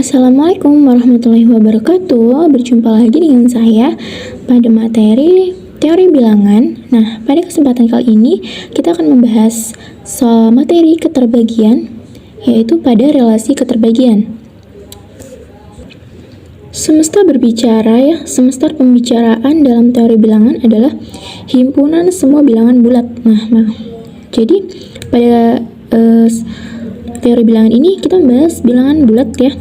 Assalamualaikum warahmatullahi wabarakatuh. Berjumpa lagi dengan saya pada materi teori bilangan. Nah, pada kesempatan kali ini kita akan membahas soal materi keterbagian, yaitu pada relasi keterbagian. Semesta berbicara semesta pembicaraan dalam teori bilangan adalah himpunan semua bilangan bulat. Jadi pada teori bilangan ini kita membahas bilangan bulat ya.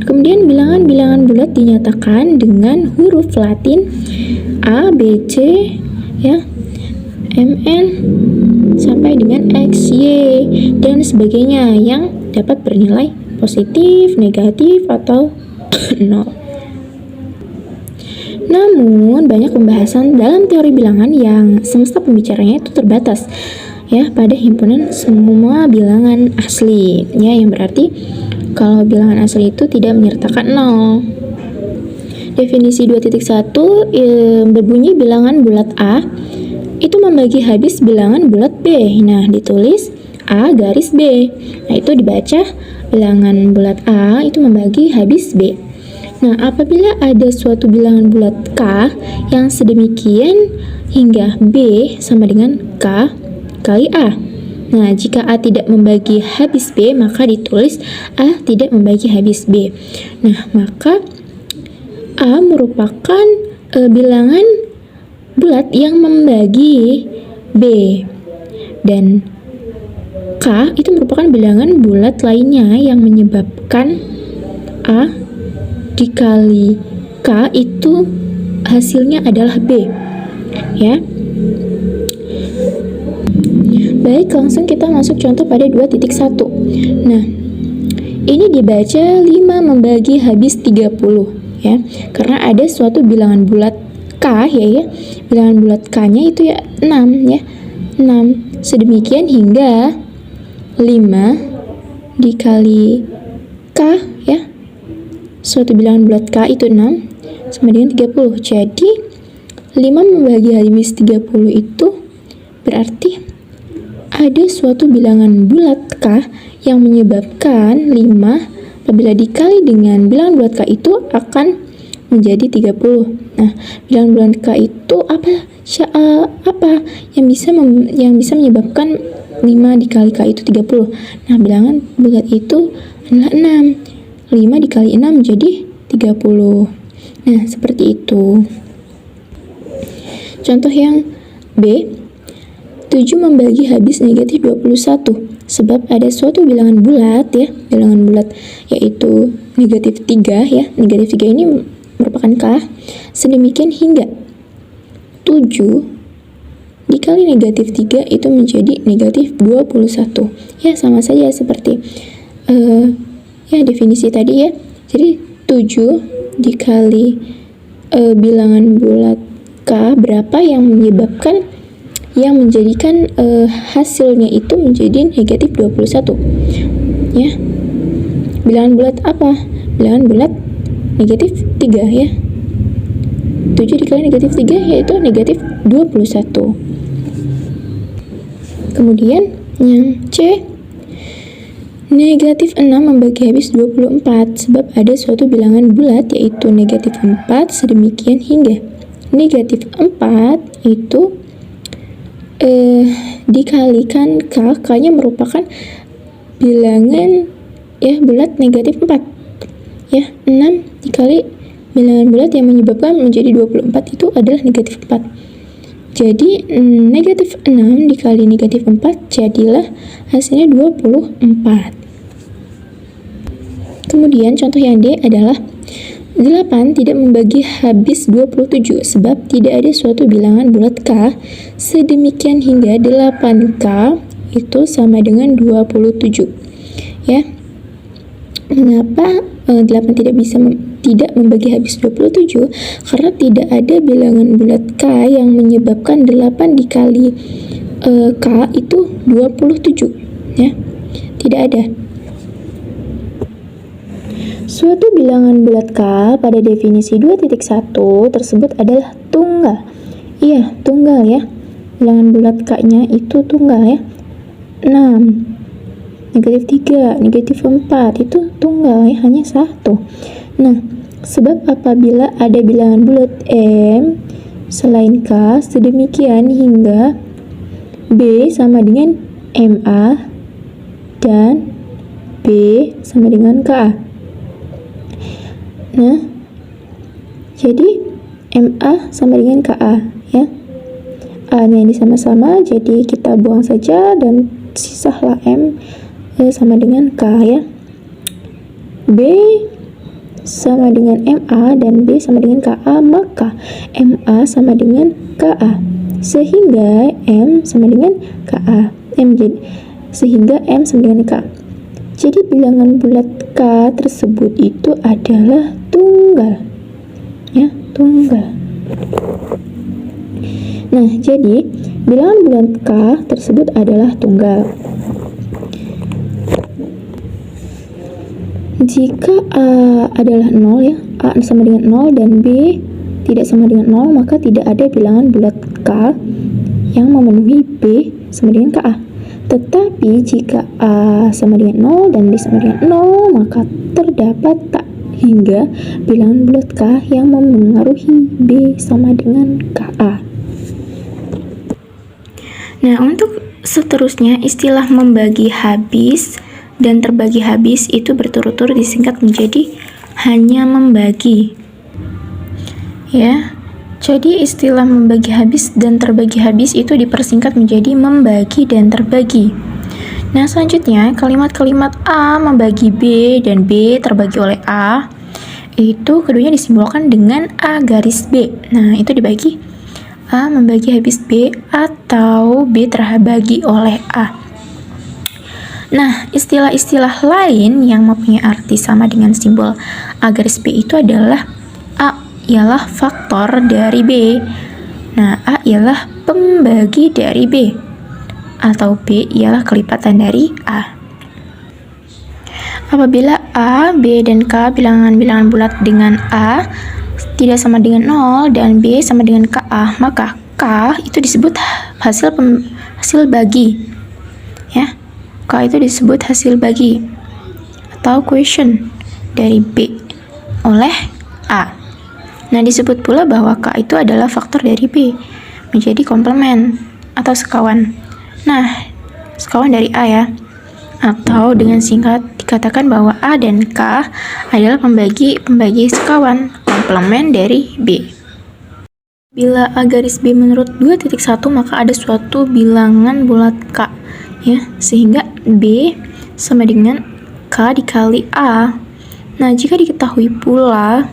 Kemudian bilangan-bilangan bulat dinyatakan dengan huruf Latin A, B, C, ya, MN sampai dengan X, Y, dan sebagainya yang dapat bernilai positif, negatif, atau 0. Namun, banyak pembahasan dalam teori bilangan yang semesta pembicaranya itu terbatas ya pada himpunan semua bilangan asli ya, yang berarti kalau bilangan asli itu tidak menyertakan 0. Definisi 2.1 berbunyi bilangan bulat A itu membagi habis bilangan bulat B. Nah, ditulis A garis B. Nah, itu dibaca bilangan bulat A itu membagi habis B. Nah, apabila ada suatu bilangan bulat K yang sedemikian hingga B sama dengan K kali A. Nah, jika A tidak membagi habis B, maka ditulis A tidak membagi habis B. Nah, maka A merupakan bilangan bulat yang membagi B. Dan K itu merupakan bilangan bulat lainnya yang menyebabkan A dikali K itu hasilnya adalah B. Ya. Baik, langsung kita masuk contoh pada 2.1. Nah, ini dibaca 5 membagi habis 30 ya. Karena ada suatu bilangan bulat K ya. Bilangan bulat K-nya itu ya 6 ya. 6 sedemikian hingga 5 dikali K ya. Suatu bilangan bulat K itu 6 sama dengan 30. Jadi 5 membagi habis 30 itu berarti ada suatu bilangan bulat K yang menyebabkan 5 apabila dikali dengan bilangan bulat K itu akan menjadi 30. Nah, bilangan bulat K itu apa yang bisa menyebabkan 5 dikali K itu 30. Nah, bilangan bulat itu adalah 6. 5 dikali 6 menjadi 30. Nah, seperti itu. Contoh yang B, 7 membagi habis negatif 21. Sebab ada suatu bilangan bulat ya, bilangan bulat yaitu negatif 3 ya. Negatif 3 ini merupakan K. Sedemikian hingga 7 dikali negatif 3 itu menjadi negatif 21. Ya, sama saja seperti definisi tadi ya. Jadi 7 dikali bilangan bulat K berapa yang menjadikan hasilnya itu menjadi negatif 21 ya. Bilangan bulat apa? Bilangan bulat negatif 3 ya. 7 dikali negatif 3 yaitu negatif 21. Kemudian yang C, negatif 6 membagi habis 24. Sebab ada suatu bilangan bulat yaitu negatif 4 sedemikian hingga negatif 4 itu dikalikan K. K-nya merupakan bilangan ya bulat negatif 4 ya. 6 dikali bilangan bulat yang menyebabkan menjadi 24 itu adalah negatif 4. Jadi negatif 6 dikali negatif 4 jadilah hasilnya 24. Kemudian contoh yang D adalah 8 tidak membagi habis 27 sebab tidak ada suatu bilangan bulat K sedemikian hingga 8K itu sama dengan 27 ya. Mengapa 8 tidak membagi habis 27? Karena tidak ada bilangan bulat K yang menyebabkan 8 dikali K itu 27 ya. Tidak ada. Suatu bilangan bulat K pada definisi 2.1 tersebut adalah tunggal. Iya, tunggal ya. Bilangan bulat K-nya itu tunggal ya. 6 negatif 3, negatif 4, itu tunggal ya, hanya satu. Nah, sebab apabila ada bilangan bulat M selain K sedemikian hingga B sama dengan MA dan B sama dengan KA. Nah, jadi MA sama dengan KA ya. A-nya ini sama-sama, jadi kita buang saja dan sisalah M sama dengan K ya. B sama dengan MA dan B sama dengan KA, maka MA sama dengan KA. Sehingga M sama dengan KA. Sehingga M sama dengan K. Jadi bilangan bulat K tersebut itu adalah tunggal. Ya, tunggal. Nah, jadi bilangan bulat K tersebut adalah tunggal. Jika A adalah 0 ya, A sama dengan 0 dan B tidak sama dengan 0, maka tidak ada bilangan bulat K yang memenuhi B sama dengan KA. Tetapi jika A sama dengan 0 dan B sama dengan 0, maka terdapat tak hingga bilangan bulat K yang memengaruhi B sama dengan KA. Nah, untuk seterusnya istilah membagi habis dan terbagi habis itu berturut-turut disingkat menjadi hanya membagi. Ya. Jadi istilah membagi habis dan terbagi habis itu dipersingkat menjadi membagi dan terbagi. Nah, selanjutnya kalimat-kalimat A membagi B dan B terbagi oleh A itu keduanya disimbolkan dengan A garis B. Nah, itu dibagi A membagi habis B atau B terbagi oleh A. Nah, istilah-istilah lain yang mempunyai arti sama dengan simbol A garis B itu adalah A ialah faktor dari B. Nah, A ialah pembagi dari B. Atau B ialah kelipatan dari A. Apabila A, B, dan K bilangan-bilangan bulat dengan A tidak sama dengan 0 dan B sama dengan KA, maka K itu disebut hasil bagi. Ya. K itu disebut hasil bagi atau quotient dari B oleh A. Nah, disebut pula bahwa K itu adalah faktor dari B menjadi komplement atau sekawan. Nah, sekawan dari A ya. Atau dengan singkat dikatakan bahwa A dan K adalah pembagi sekawan, komplement dari B. Bila A garis B menurut 2.1 maka ada suatu bilangan bulat K ya, sehingga B sama dengan K dikali A. Nah, jika diketahui pula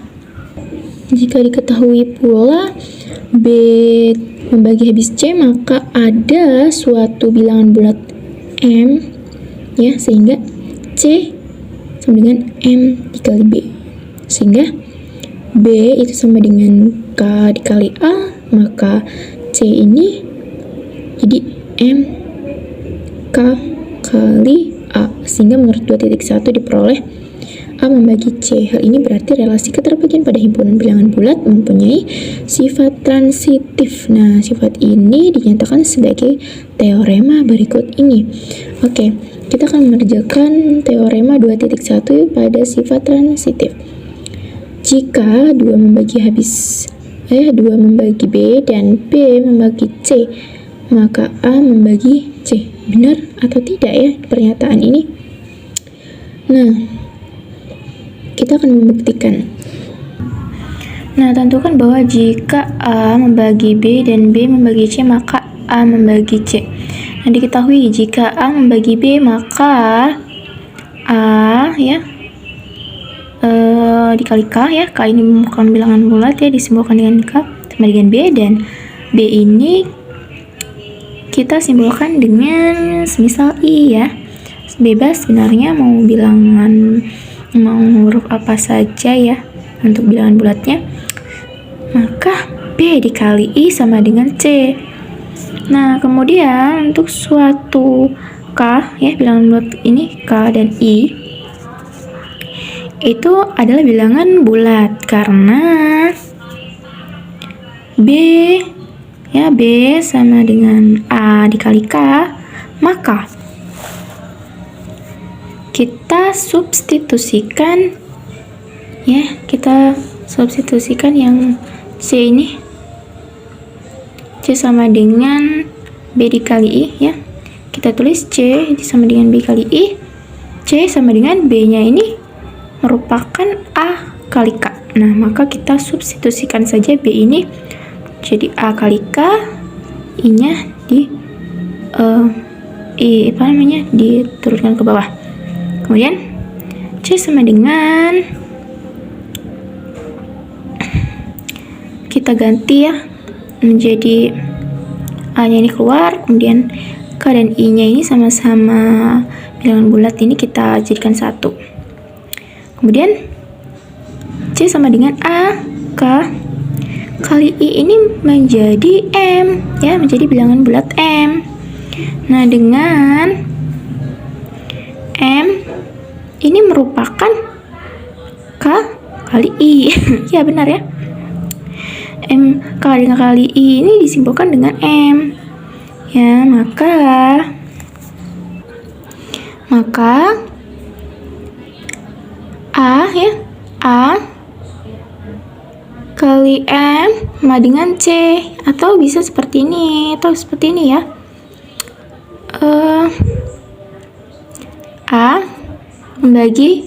B membagi habis C, maka ada suatu bilangan bulat M ya, sehingga C sama dengan M dikali B, sehingga B itu sama dengan K dikali A, maka C ini jadi M K kali A, sehingga menurut 2.1 diperoleh A membagi C. Hal ini berarti relasi keterbagian pada himpunan bilangan bulat mempunyai sifat transitif. Nah, sifat ini dinyatakan sebagai teorema berikut ini. Oke, kita akan mengerjakan teorema 2.1 pada sifat transitif. Jika 2 membagi B dan B membagi C, maka A membagi C. Benar atau tidak ya pernyataan ini? Nah, kita akan membuktikan. Nah, tentukan bahwa jika A membagi B dan B membagi C, maka A membagi C. Nah, diketahui jika A membagi B, maka A ya dikali K ya. K ini bukan bilangan bulat ya, disimbolkan dengan K sama dengan B, dan B ini kita simbolkan dengan semisal I ya. Bebas sebenarnya mau bilangan, mau huruf apa saja ya untuk bilangan bulatnya. Maka B dikali I sama dengan C. Nah, kemudian untuk suatu K ya, bilangan bulat ini K dan I itu adalah bilangan bulat karena B ya, B sama dengan A dikali K, maka kita substitusikan yang C ini. C sama dengan B dikali I ya. Kita tulis C sama dengan B kali I. C sama dengan B-nya ini merupakan A kali K. Nah, maka kita substitusikan saja B ini jadi A kali K, I-nya diturunkan ke bawah. Kemudian C sama dengan, kita ganti ya menjadi A-nya ini keluar, kemudian K dan I-nya ini sama-sama bilangan bulat, ini kita jadikan satu. Kemudian C sama dengan A K kali I ini menjadi M ya, menjadi bilangan bulat M. Nah, dengan M ini merupakan K kali I. Ya, benar ya. M kali I ini disimbolkan dengan M. Ya, maka A kali M sama dengan C, atau bisa seperti ini ya. A membagi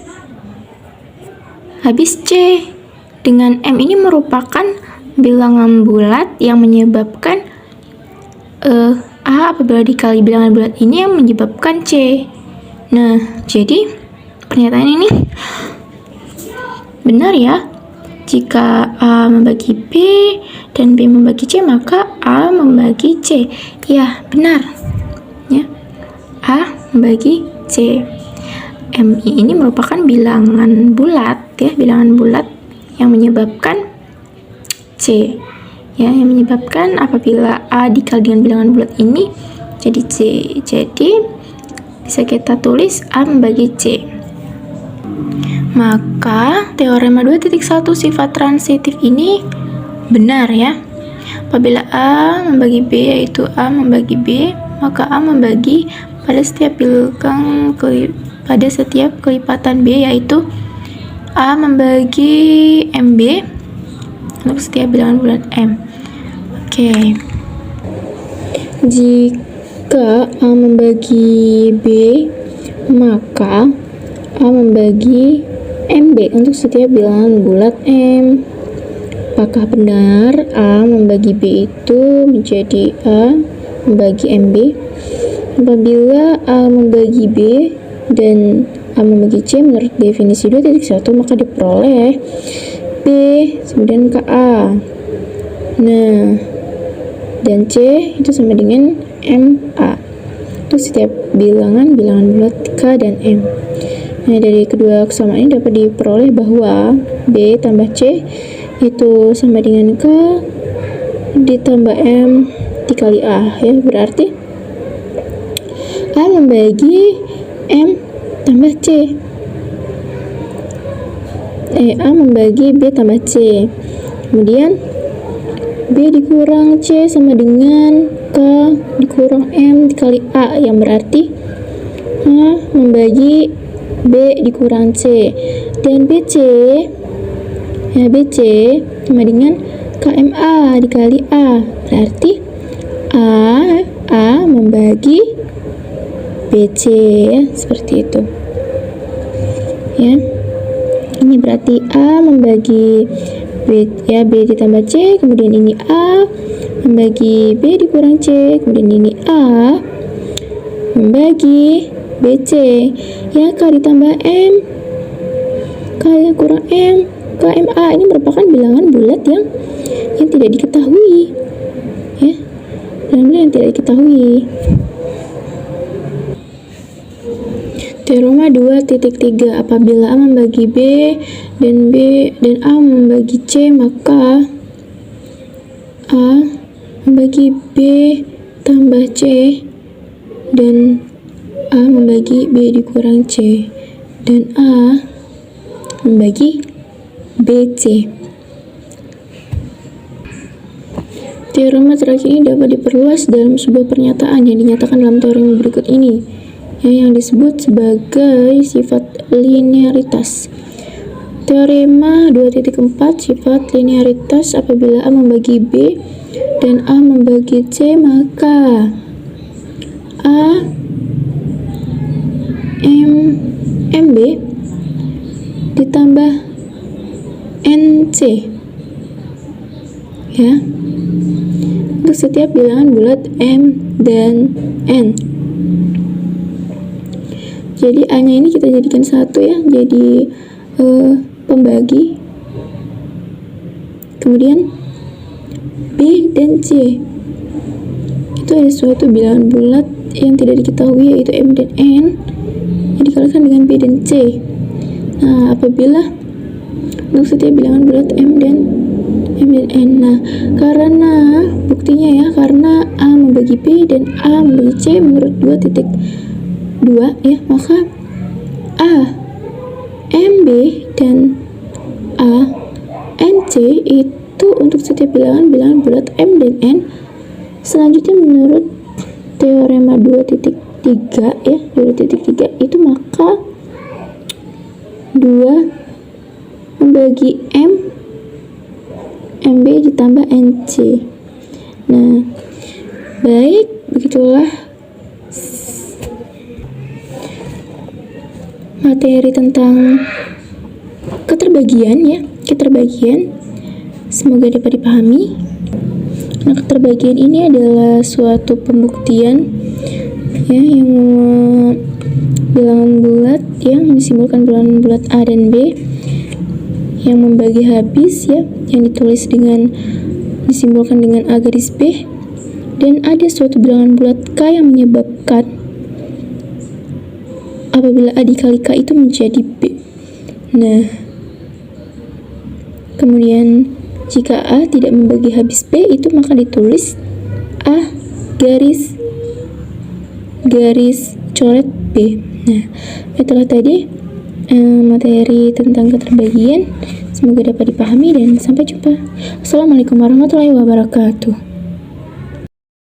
habis C, dengan M ini merupakan bilangan bulat yang menyebabkan A apabila dikali bilangan bulat ini yang menyebabkan C. Nah, jadi pernyataan ini benar ya. Jika A membagi B dan B membagi C, maka A membagi C. Ya, benar. Ya. A membagi C. MI ini merupakan bilangan bulat ya, bilangan bulat yang menyebabkan C. Ya, yang menyebabkan apabila A dikali dengan bilangan bulat ini jadi C. Jadi bisa kita tulis A membagi C. Maka teorema 2.1 sifat transitif ini benar ya. Apabila A membagi B yaitu A membagi B, maka A membagi pada setiap kelipatan B yaitu A membagi MB untuk setiap bilangan bulat M. Oke. Jika A membagi B, maka A membagi MB untuk setiap bilangan bulat M. Apakah benar A membagi B itu menjadi A membagi MB? Apabila A membagi B dan A membagi C menurut definisi 2.1, maka diperoleh B kemudian ke A. Nah, dan C itu sama dengan MA untuk setiap bilangan bulat K dan M. Nah, dari kedua kesamaan ini dapat diperoleh bahwa B tambah C itu sama dengan K ditambah M dikali A ya, berarti A membagi M tambah C. A membagi B tambah C. Kemudian B dikurang C sama dengan K dikurang M dikali A, yang berarti A membagi B dikurang C, dan BC sama dengan KMA dikali A, berarti A membagi BC ya, seperti itu ya. Ini berarti A membagi B ya, B ditambah C, kemudian ini A membagi B dikurang C, kemudian ini A membagi BC ya, K ditambah M, K kurang M, KMA ini merupakan bilangan bulat yang tidak diketahui ya, bilangan bulat yang tidak diketahui. Teorema 2.3, apabila A membagi B dan A membagi C, maka A membagi B tambah C dan A membagi B dikurang C, dan A membagi BC. Teorema terakhir ini dapat diperluas dalam sebuah pernyataan yang dinyatakan dalam teorema berikut ini. yang disebut sebagai sifat linearitas. Teorema 2.4 sifat linearitas apabila A membagi B dan A membagi C, maka A MB ditambah NC ya, untuk setiap bilangan bulat M dan N. Jadi A nya ini kita jadikan satu ya, jadi pembagi, kemudian B dan C itu ada suatu bilangan bulat yang tidak diketahui yaitu M dan N yang dikalahkan dengan B dan C. Nah, apabila untuk setiap bilangan bulat M dan N, nah karena buktinya ya, karena A membagi B dan A membagi C menurut 2.2 ya, maka A MB dan A NC itu untuk setiap bilangan bulat M dan N. Selanjutnya menurut teorema 2.3 ya, 2.3 itu maka 2 membagi M MB ditambah NC. Nah, baik, begitulah materi tentang keterbagian ya, keterbagian. Semoga dapat dipahami. Nah, keterbagian ini adalah suatu pembuktian ya, yang bilangan bulat yang mensimbolkan bilangan bulat A dan B yang membagi habis ya, yang ditulis dengan disimbolkan dengan A garis B, dan ada suatu bilangan bulat K yang menyebabkan apabila A dikali K itu menjadi B. Nah, kemudian jika A tidak membagi habis B itu maka ditulis A garis coret B. Nah, itulah tadi materi tentang keterbagian. Semoga dapat dipahami dan sampai jumpa. Assalamualaikum warahmatullahi wabarakatuh.